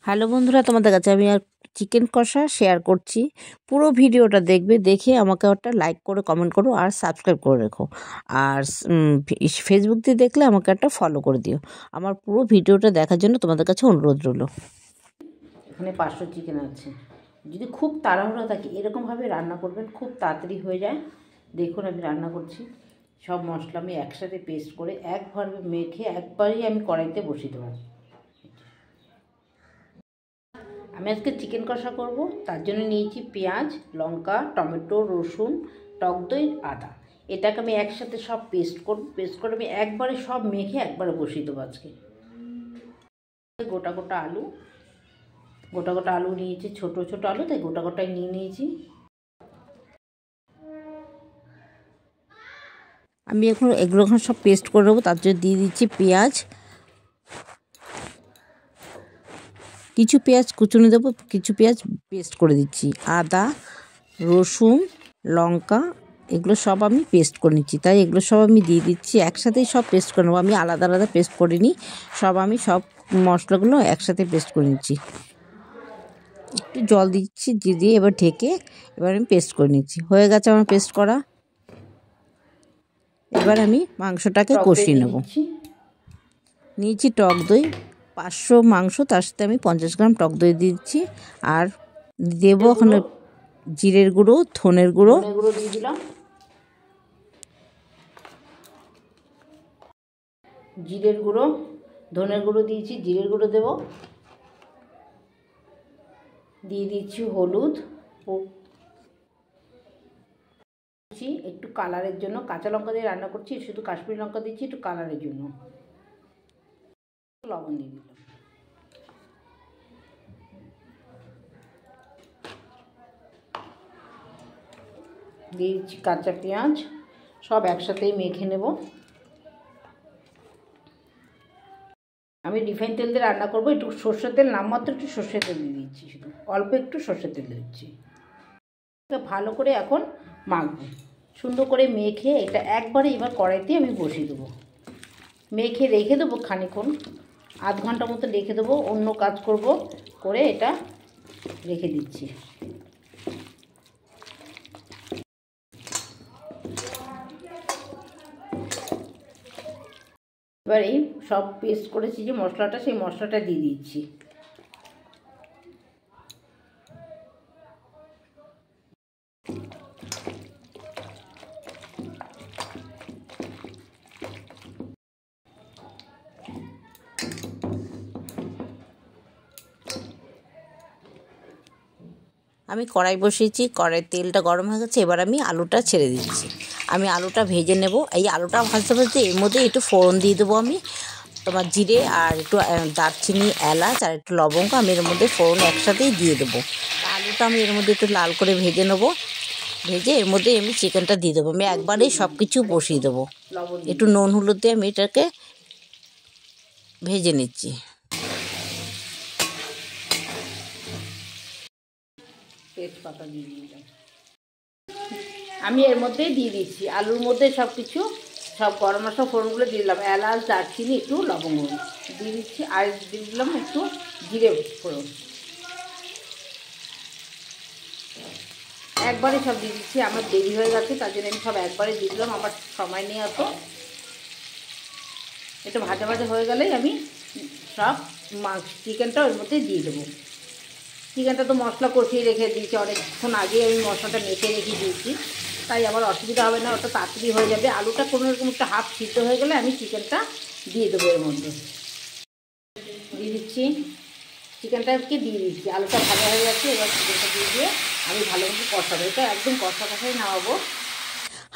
Hello বন্ধুরা, তোমাদের কাছে আমি আর চিকেন কষা শেয়ার করছি। পুরো ভিডিওটা দেখবে, দেখে আমাকে একটা লাইক করে কমেন্ট করো আর সাবস্ক্রাইব করে রেখো। আর ফেসবুক দিয়ে দেখলে আমাকে একটা ফলো করে দিও। আমার পুরো ভিডিওটা দেখার জন্য তোমাদের কাছে অনুরোধ রইল। এখানে 500 চিকেন আছে। যদি খুব তাড়াহুড়ো থাকে এরকমভাবে রান্না করবেন, খুব তাড়াতাড়ি হয়ে যায়। দেখুন আমি রান্না করছি, সব মশলা আমি একসাথে পেস্ট করে একবারে মেখে একবারেই আমি কড়াইতে বসিয়ে দেবো। আমি আজকে চিকেন কষা করব, তার জন্য নিয়েছি পেঁয়াজ, লঙ্কা, টমেটো, রসুন, টক দই, আদা। এটাকে আমি একসাথে সব পেস্ট করে আমি একবারে সব মেখে একবারে বসিয়ে দেবো আজকে। গোটা গোটা আলু নিয়েছি, ছোট ছোট আলু, তাই গোটা গোটাই নিয়ে নিয়েছি। আমি এখন এগুলো সব পেস্ট করে নেবো। তার জন্য দিয়ে দিচ্ছি পেঁয়াজ, কিছু পেঁয়াজ কুচুনি দেবো, কিছু পেঁয়াজ পেস্ট করে দিচ্ছি। আদা, রসুন, লঙ্কা এগুলো সব আমি পেস্ট করে নিচ্ছি, তাই এগুলো সব আমি দিয়ে দিচ্ছি। একসাথেই সব পেস্ট করে নেবো, আমি আলাদা আলাদা পেস্ট করিনি। আমি সব মশলাগুলো একসাথে পেস্ট করে নিচ্ছি। একটু জল দিচ্ছি, দিয়ে এবার ঢেকে এবার আমি পেস্ট করে নিচ্ছি। হয়ে গেছে আমার পেস্ট করা। এবার আমি মাংসটাকে কষিয়ে নেব। নিয়েছি টক দই 500 মাংস, তার সাথে আমি 50 গ্রাম টক দই দিচ্ছি। আর দেবো ওখানে জিরের গুঁড়ো, ধনের গুঁড়ো দিয়ে দিলাম। জিরের গুঁড়ো, ধনের গুঁড়ো দিয়েছি, জিরের গুঁড়ো দেবো। দিয়ে দিচ্ছি হলুদ, একটু কালারের জন্য। কাঁচা লঙ্কা দিয়ে রান্না করছি, শুধু কাশ্মীরি লঙ্কা দিচ্ছি একটু কালারের জন্য। লবণ দিয়ে দিলাম। দিয়ে দিচ্ছি কাঁচা পেঁয়াজ, সব একসাথেই মেখে নেব। আমি রিফাইন তেল দিয়ে রান্না করবো, একটু সর্ষের তেল, নামমাত্র একটু সর্ষের তেল দিয়ে দিচ্ছি, শুধু অল্প একটু সর্ষের তেল দিচ্ছি। ভালো করে এখন মাখবো, সুন্দর করে মেখে এটা একবারে এবার কড়াইতে আমি বসিয়ে দেবো। মেখে রেখে দেবো খানিকক্ষণ, আধ ঘন্টা মতো রেখে দেবো। অন্য কাজ করব করে এটা রেখে দিচ্ছি। এবার এই সব পেস্ট করেছি যে মশলাটা, সেই মশলাটা দিয়ে দিচ্ছি। আমি কড়াই বসিয়েছি, কড়াই তেলটা গরম হয়ে গেছে। এবার আমি আলুটা ছেড়ে দিচ্ছি। আমি আলুটা ভেজে নেব। এই আলুটা ভাজতে এর মধ্যে একটু ফোড়ন দিয়ে দেবো আমি, তোমার জিরে আর একটু দারচিনি, এলাচ আর একটু লবঙ্গ আমি এর মধ্যে ফোড়ন একসাথেই দিয়ে দেবো। আলুটা আমি এর মধ্যে একটু লাল করে ভেজে নেবো। ভেজে এর মধ্যে আমি চিকেনটা দিয়ে দেবো। আমি একবারেই সব কিছু বসিয়ে দেবো। একটু নুন হলুদ দিয়ে আমি এটাকে ভেজে নিচ্ছি। তেজপাতা দিয়ে দিলাম। আমি এর মধ্যেই দিয়ে দিচ্ছি, আলুর মধ্যে সব কিছু, সব গরম মশলা ফোড়নগুলো দিয়ে দিলাম। এলাচ, দারচিনি, একটু লবঙ্গ দিয়ে দিচ্ছি। আর দিয়ে দিলাম একটু জিরে ফোড়ন। একবারে সব দিয়ে দিচ্ছি। আমার দেরি হয়ে গেছে, তার জন্য আমি সব একবারে দিয়ে দিলাম, আমার সময় নেই অত। একটু ভাজা ভাজা হয়ে গেলেই আমি সব চিকেনটা ওর মধ্যে দিয়ে দেবো। চিকেনটা তো মশলা কষিয়ে রেখে দিয়েছি, অনেকক্ষণ আগে আমি মশলাটা মেখে রেখে দিয়েছি, তাই আমার অসুবিধা হবে না, ওটা তাড়াতাড়ি হয়ে যাবে। আলুটা কোনো রকম একটা হাফ সিদ্ধ হয়ে গেলে আমি চিকেনটা দিয়ে দেবো এর মধ্যে। দিয়ে দিচ্ছি চিকেনটাকে, দিয়ে দিচ্ছি। আলুটা ভাজা হয়ে যাচ্ছে, এবার চিকেনটা দিয়ে আমি ভালো মতো কষাবো। এটা একদম কষাই নামাবো।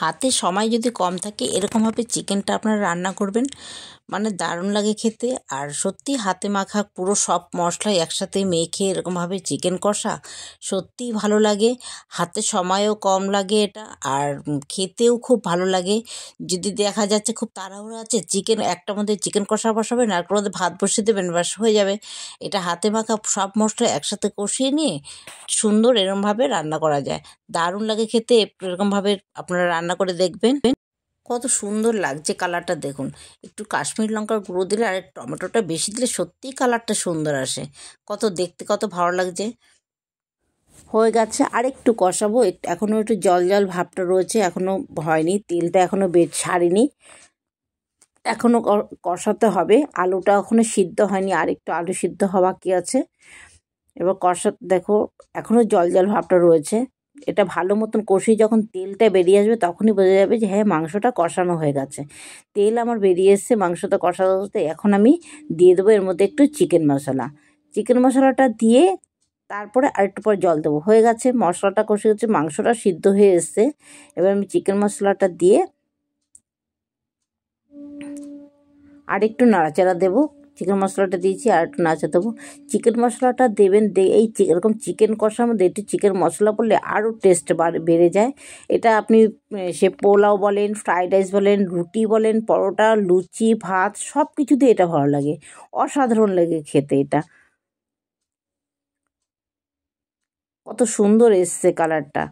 হাতে সময় যদি কম থাকে এরকমভাবে চিকেনটা আপনারা রান্না করবেন, মানে দারুণ লাগে খেতে। আর সত্যি হাতে মাখা পুরো সব মশলা একসাথে মেখে এরকমভাবে চিকেন কষা সত্যিই ভালো লাগে। হাতে সময়ও কম লাগে এটা, আর খেতেও খুব ভালো লাগে। যদি দেখা যাচ্ছে খুব তাড়াহুড়ো আছে, চিকেন একটার মধ্যে চিকেন কষা বসাবেন আর কোনো মধ্যে ভাত বসিয়ে দেবেন, ব্যাস হয়ে যাবে। এটা হাতে মাখা সব মশলা একসাথে কষিয়ে নিয়ে সুন্দর এরকমভাবে রান্না করা যায়, দারুণ লাগে খেতে। এরকমভাবে আপনারা রান্না করে দেখবেন। কত সুন্দর লাগছে কালারটা দেখুন। একটু কাশ্মীর লঙ্কার গুঁড়ো দিলে আর টমেটোটা বেশি দিলে সত্যিই কালারটা সুন্দর আসে। কত দেখতে কত ভালো লাগছে। হয়ে গেছে, আর একটু কষাবো। এখনও একটু জল জল ভাবটা রয়েছে, এখনও হয়নি, তেলটা এখনও ছাড়িনি, এখনও কষাতে হবে। আলুটা এখনও সিদ্ধ হয়নি, আর একটু আলু সিদ্ধ হওয়া কি আছে। এবার দেখো এখনও জল জল ভাবটা রয়েছে। এটা ভালো মতন কষিয়ে যখন তেলটা বেরিয়ে আসবে তখনই বোঝা যাবে যে হ্যাঁ মাংসটা কষানো হয়ে গেছে। তেল আমার বেরিয়ে এসছে, মাংসটা কষানো হতে। এখন আমি দিয়ে দেবো এর মধ্যে একটু চিকেন মশলা। চিকেন মশলাটা দিয়ে তারপরে আরেকটু পর জল দেবো। হয়ে গেছে, মশলাটা কষে গেছে, মাংসটা সিদ্ধ হয়ে এসছে। এবার আমি চিকেন মশলাটা দিয়ে আর একটু নাড়াচাড়া দেবো। চিকেন মশলাটা দিয়েছি, আর একটু নাড়া দেবো। চিকেন মশলাটা দেবেন, এই এরকম চিকেন কষার মধ্যে একটু চিকেন মশলা পড়লে আরও টেস্ট বেড়ে যায়। এটা আপনি সে পোলাও বলেন, ফ্রাইড রাইস বলেন, রুটি বলেন, পরোটা, লুচি, ভাত সব কিছুতে এটা ভালো লাগে, অসাধারণ লাগে খেতে। এটা কত সুন্দর এসছে কালারটা,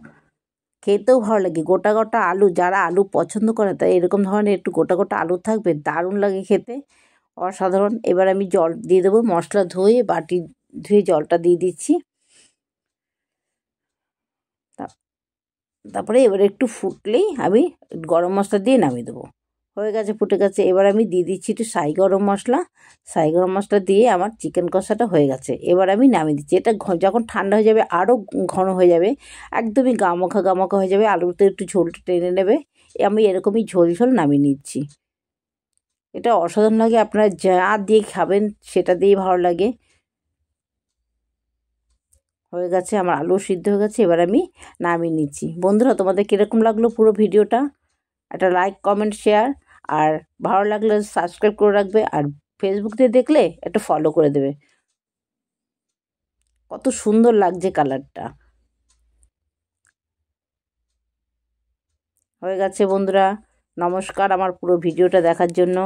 খেতেও ভালো লাগে। গোটা গোটা আলু, যারা আলু পছন্দ করে তাই এরকম ধরনের একটু গোটা গোটা আলু থাকবে, দারুণ লাগে খেতে, অসাধারণ। এবার আমি জল দিয়ে দেবো, মশলা ধুয়ে বাটি ধুয়ে জলটা দিয়ে দিচ্ছি। তারপরে এবার একটু ফুটলেই আমি গরম মশলা দিয়ে নামিয়ে দেবো। হয়ে গেছে, ফুটে গেছে। এবার আমি দিয়ে দিচ্ছি একটু সাই গরম মশলা। সাই গরম মশলা দিয়ে আমার চিকেন কষাটা হয়ে গেছে। এবার আমি নামিয়ে দিচ্ছি। এটা যখন ঠান্ডা হয়ে যাবে আরও ঘন হয়ে যাবে, একদমই গামাখা গামাখা হয়ে যাবে, আলুতে একটু ঝোলটা টেনে নেবে। আমি এরকমই ঝোল ঝোল নামিয়ে নিচ্ছি। এটা অসাধারণ লাগে, আপনারা যা দিয়ে খাবেন সেটা দিয়েই ভালো লাগে। হয়ে গেছে, আমার আলু সিদ্ধ হয়ে গেছে। এবার আমি নামিয়ে নিচ্ছি। বন্ধুরা, তোমাদের কীরকম লাগলো পুরো ভিডিওটা? একটা লাইক, কমেন্ট, শেয়ার, আর ভালো লাগলে সাবস্ক্রাইব করে রাখবে। আর ফেসবুক দিয়ে দেখলে একটু ফলো করে দেবে। কত সুন্দর লাগছে কালারটা। হয়ে গেছে বন্ধুরা, নমস্কার আমার পুরো ভিডিওটা দেখার জন্য।